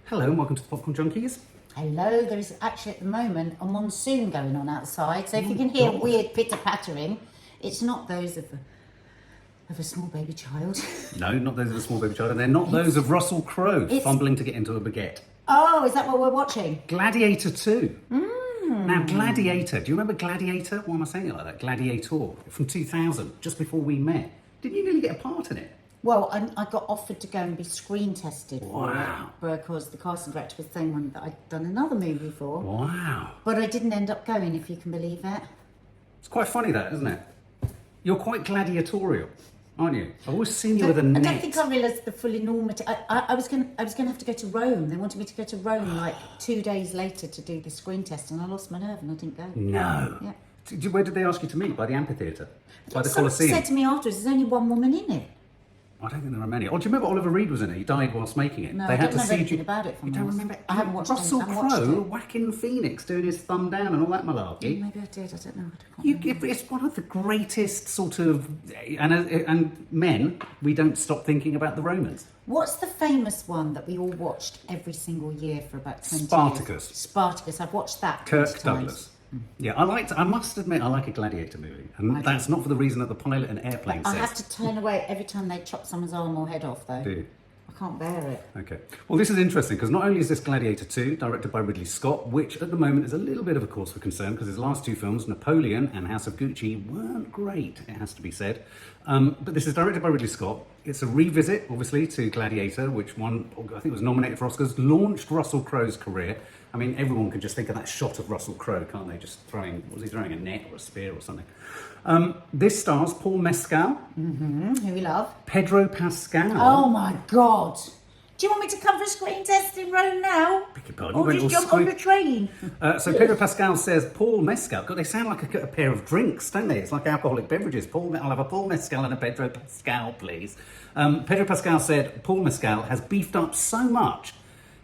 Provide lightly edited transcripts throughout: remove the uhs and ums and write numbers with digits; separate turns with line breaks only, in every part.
Hello and welcome to the Popcorn Junkies.
Hello, there is actually at the moment a monsoon going on outside, so if you can hear weird pitter-pattering, it's not those of a small baby child.
No, not those of a small baby child, and they're not those of Russell Crowe fumbling to get into a baguette.
Oh, is that what we're watching?
Gladiator II. Now, Gladiator, do you remember Gladiator? Why am I saying it like that? Gladiator, from 2000, just before we met. Didn't you nearly get a part in it?
Well, I got offered to go and be screen tested for
Wow.
it because the casting director was saying one that I'd done another movie for.
Wow.
But I didn't end up going, if you can believe it.
It's quite funny that, isn't it? You're quite gladiatorial, aren't you? I've always seen you with a net.
I don't think I realised the full enormity. I was going to have to go to Rome. They wanted me to go to Rome like 2 days later to do the screen test, and I lost my nerve and I didn't go.
No.
Yeah.
Where did they ask you to meet? By the amphitheatre? By the
Someone
Colosseum?
said to me afterwards, there's only one woman in it.
I don't think there are many. Oh, do you remember Oliver Reed was in it? He died whilst making it.
No,
they
I
had
don't remember anything about it.
You don't remember?
I haven't watched
Russell
it. I haven't watched
Crowe
it.
whacking Phoenix, doing his thumb down and all that malarkey.
Maybe I did. I don't know. I can't remember.
It's one of the greatest sort of... And men, we don't stop thinking about the Romans.
What's the famous one that we all watched every single year for about 20
Spartacus.
years? Spartacus. I've watched that.
Kirk
20 times.
Douglas. Yeah, I must admit, I like a Gladiator movie. And that's not for the reason that the pilot and airplane
I
says.
have to turn away every time they chop someone's arm or head off, though.
Do you?
I can't bear it.
Okay. Well, this is interesting because not only is this Gladiator II, directed by Ridley Scott, which at the moment is a little bit of a cause for concern because his last two films, Napoleon and House of Gucci, weren't great, it has to be said. But this is directed by Ridley Scott. It's a revisit, obviously, to Gladiator, which won, I think was nominated for Oscars, launched Russell Crowe's career. I mean, everyone can just think of that shot of Russell Crowe, can't they? Just throwing, was he throwing a net or a spear or something? This stars Paul Mescal.
Who we love.
Pedro Pascal.
Oh my God. Do you want me to come for a screen test in Rome now?
Beg your pardon,
Or
you went
just
all
jump on the train?
So Pedro Pascal says Paul Mescal. God, they sound like a pair of drinks, don't they? It's like alcoholic beverages. I'll have a Paul Mescal and a Pedro Pascal, please. Pedro Pascal said Paul Mescal has beefed up so much,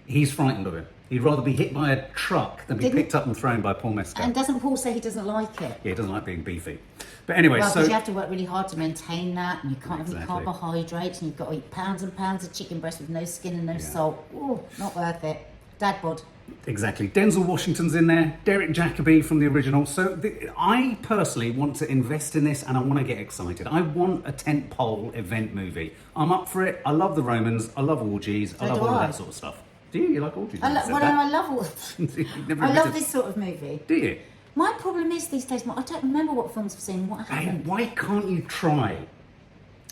he's frightened of him. He'd rather be hit by a truck than be picked up and thrown by Paul Mescal.
And doesn't Paul say he doesn't like it?
Yeah, he doesn't like being beefy. But anyway,
Well,
so...
because you have to work really hard to maintain that, and you can't have any
Exactly.
carbohydrates, and you've got to eat pounds and pounds of chicken breast with no skin and no salt. Ooh, not worth it. Dad bod.
Exactly. Denzel Washington's in there, Derek Jacobi from the original. So I personally want to invest in this and I want to get excited. I want a tentpole event movie. I'm up for it. I love the Romans. I love orgies. I love all of that sort of stuff. Do you? You like orgies?
I love all.
You've never
I love
admitted-
this sort of movie.
Do you?
My problem is these days, I don't remember what films I've seen, what I
Hey,
haven't.
why can't you try?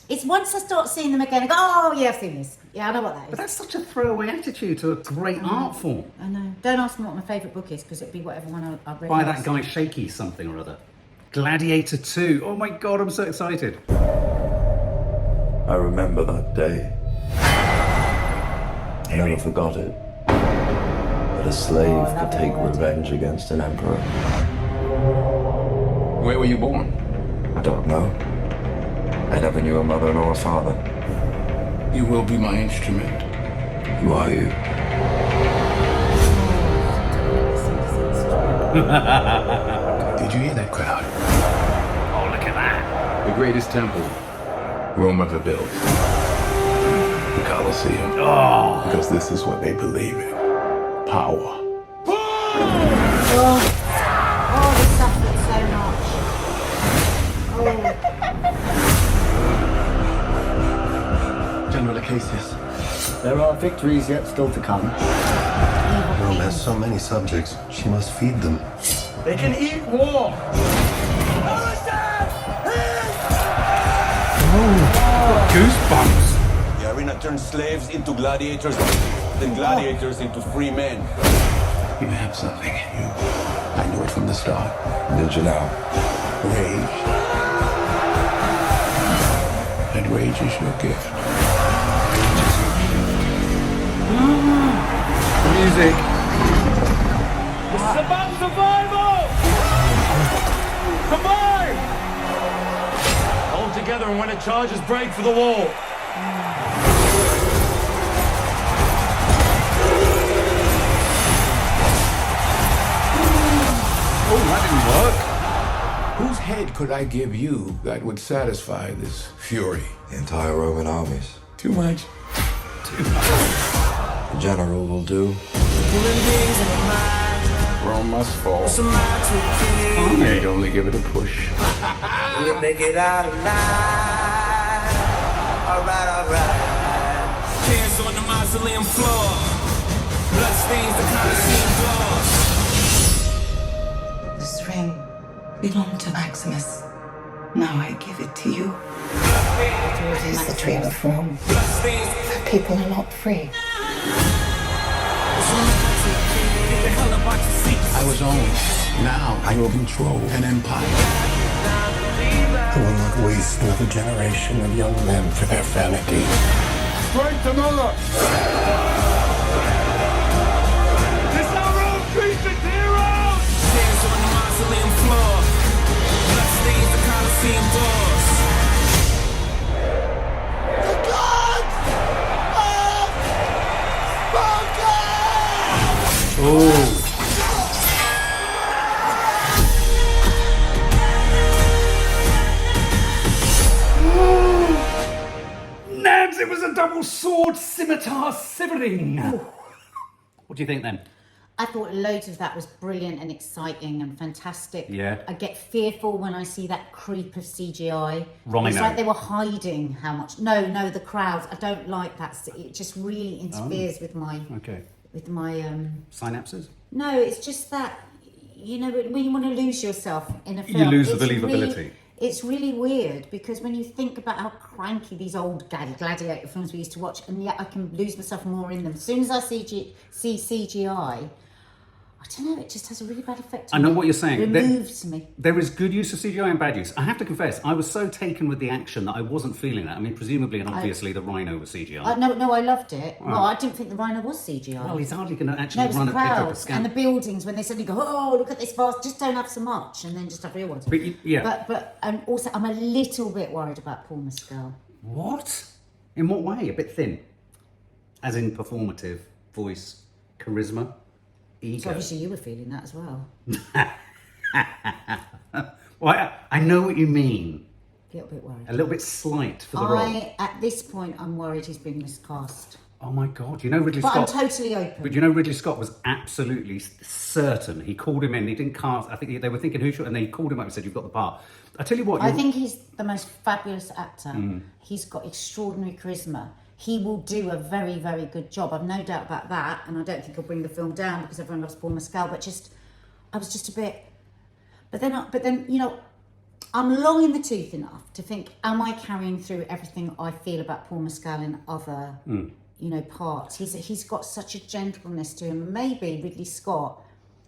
It's once I start seeing them again, I go, oh yeah, I've seen this. Yeah, I know what that
But
is.
that's such a throwaway attitude to a great art form.
I know. Don't ask me what my favourite book is, because it'd be whatever one I've read.
By
last.
that guy Shaky something or other. Gladiator II. Oh my God, I'm so excited.
I remember that day. I never forgot it. That a slave could take revenge against an emperor.
Where were you born?
I don't know. I never knew a mother nor a father.
You will be my instrument.
Who are you?
Did you hear that crowd?
Oh, look at that.
The greatest temple Rome ever built. The Colosseum.
Oh.
Because this is what they believe in. Power.
Oh, they suffered so much.
General Acacius, there are victories yet still to come.
Rome has so many subjects. She must feed them.
They can eat war!
Goosebumps.
The arena turns slaves into gladiators, then gladiators into free men.
You have something in you. I knew it from the start.
Did you know?
Rage. And rage is your gift.
Music.
This is about survival! Combine! Hold together and when it charges, break for the wall.
Oh, that didn't work.
Whose head could I give you that would satisfy this fury?
The entire Roman armies.
Too much?
The general will do.
Rome must fall. They'd only give it a push.
We'll make it out alive. Alright.
Hands on the mausoleum floor. Bloodstains the Colosseum doors.
This ring belonged to Maximus. Now I give it to you. It's the dream of Rome. That people are not free.
I was owned. Now I will control an empire.
I will not waste another generation of young men for their vanity.
Strike the mother!
It's our own creature heroes!
Hands on the mausoleum floor. Bloodstains the Colosseum doors.
The gods have spoken!
Oh. Nabs, it was a double sword scimitar severing. What do you think then?
I thought loads of that was brilliant and exciting and fantastic.
Yeah.
I get fearful when I see that creep of CGI.
Rhino.
It's like they were hiding how much. No, the crowds. I don't like that. It just really interferes with my.
Okay.
With my.
Synapses?
No, it's just that, you know, when you want to lose yourself in a film.
You lose the
it's
believability.
Really, it's really weird because when you think about how cranky these old gladiator films we used to watch, and yet I can lose myself more in them. As soon as I see CGI, I don't know, it just has a really bad effect on me.
I know what you're saying.
It removes me.
There is good use of CGI and bad use. I have to confess, I was so taken with the action that I wasn't feeling that. I mean, presumably and obviously the rhino was CGI.
No, I loved it. Well, I didn't think the rhino was CGI.
Well, he's hardly going to
No,
actually
it was
run
the
at Pedro
crowds
Pascal.
and the buildings when they suddenly go, oh, look at this fast, just don't have so much, and then just have real ones.
But yeah.
But and also, I'm a little bit worried about Paul Mescal.
What? In what way? A bit thin? As in performative, voice, charisma, ego?
So obviously you were feeling that as well.
Well, I know what you mean.
A little bit worried.
A little bit slight for the role.
At this point, I'm worried he's been miscast.
Oh my God, you know Ridley
But
Scott...
I'm totally open.
But you know Ridley Scott was absolutely certain. He called him in, he didn't cast... I think they were thinking who should... And they called him up and said, you've got the part. I tell you what...
I think he's the most fabulous actor. He's got extraordinary charisma. He will do a very, very good job. I've no doubt about that. And I don't think he'll bring the film down because everyone loves Paul Mescal. But I was just a bit... But then, you know, I'm long in the tooth enough to think, am I carrying through everything I feel about Paul Mescal in other... you know, parts. He's got such a gentleness to him. Maybe Ridley Scott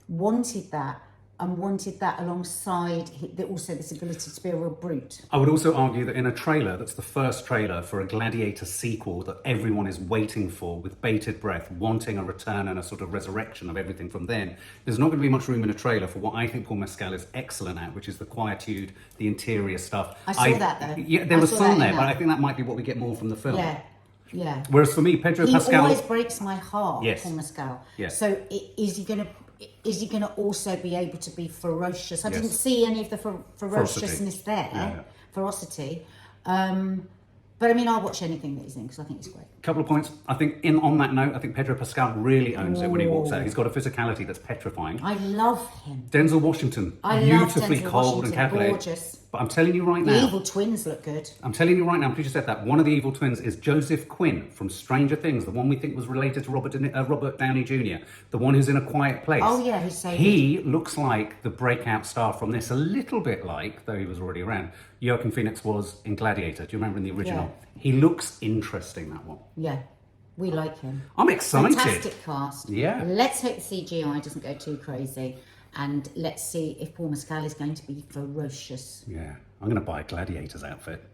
wanted that alongside also this ability to be a real brute.
I would also argue that in a trailer, that's the first trailer for a Gladiator sequel that everyone is waiting for with bated breath, wanting a return and a sort of resurrection of everything from then. There's not going to be much room in a trailer for what I think Paul Mescal is excellent at, which is the quietude, the interior stuff.
I saw that though.
Yeah, there was some there, but I think that might be what we get more from the film.
Yeah.
Whereas for me, Pedro Pascal...
He always breaks my heart,
Yes.
Paul Mescal.
Yes.
So is he gonna also be able to be ferocious? I didn't see any of the ferociousness there.
Yeah.
Ferocity. But I mean, I'll watch anything that he's in because I think it's great.
Couple of points. I think on that note, I think Pedro Pascal really owns it when he walks out. He's got a physicality that's petrifying.
I love him.
Denzel Washington,
I love
beautifully
Denzel
cold
Washington,
and calculated.
gorgeous.
But I'm telling you right
The
now,
evil twins look good.
I'm telling you right now, I'm pleased you said that. One of the evil twins is Joseph Quinn from Stranger Things, the one we think was related to Robert Downey Jr., the one who's in A Quiet Place.
Oh yeah, he's so
He looks like the breakout star from this, a little bit like, though he was already around, Joaquin Phoenix was in Gladiator. Do you remember in the original?
Yeah.
He looks interesting, that one.
Yeah, we like him.
I'm excited.
Fantastic cast.
Yeah.
Let's hope the CGI doesn't go too crazy. And let's see if Paul Mescal is going to be ferocious.
Yeah, I'm going to buy a Gladiator's outfit.